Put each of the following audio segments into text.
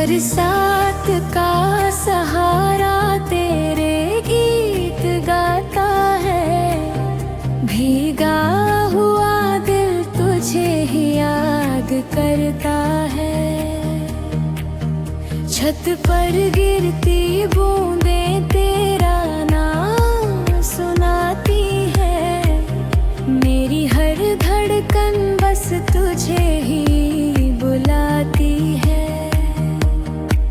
बरसात का सहारा तेरे गीत गाता है, भीगा हुआ दिल तुझे ही याद करता है। छत पर गिरती बूंदें तेरा नाम सुनाती है, मेरी हर धड़कन बस तुझे ही बुलाती है।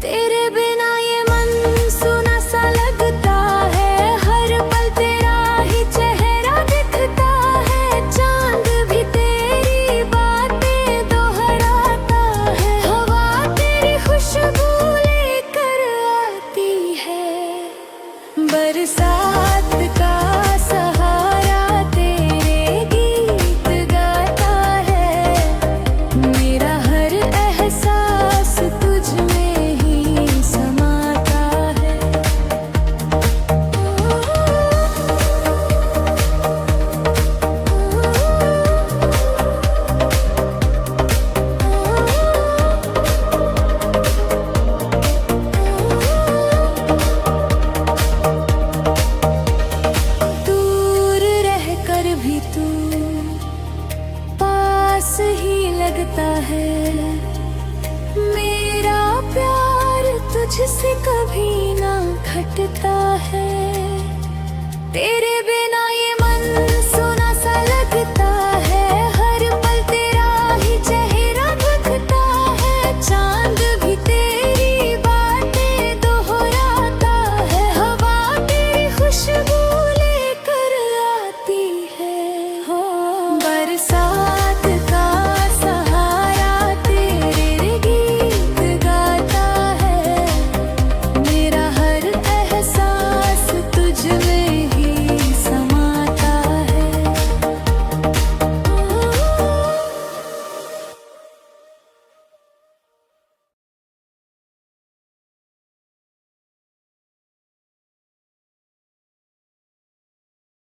तेरे बिना ये मन सुना सा लगता है, हर पल तेरा ही चेहरा दिखता है। चांद भी तेरी बातें दोहराता है, हवा तेरी खुशबू लेकर आती है। बरसात का सहारा तेरे गीत गाता है, मेरा हर एहसास तुझ में ही समाता है। दूर रहकर भी तू पास ही लगता है, मेरा प्यार तुझसे कभी ना घटता है। तेरे बिना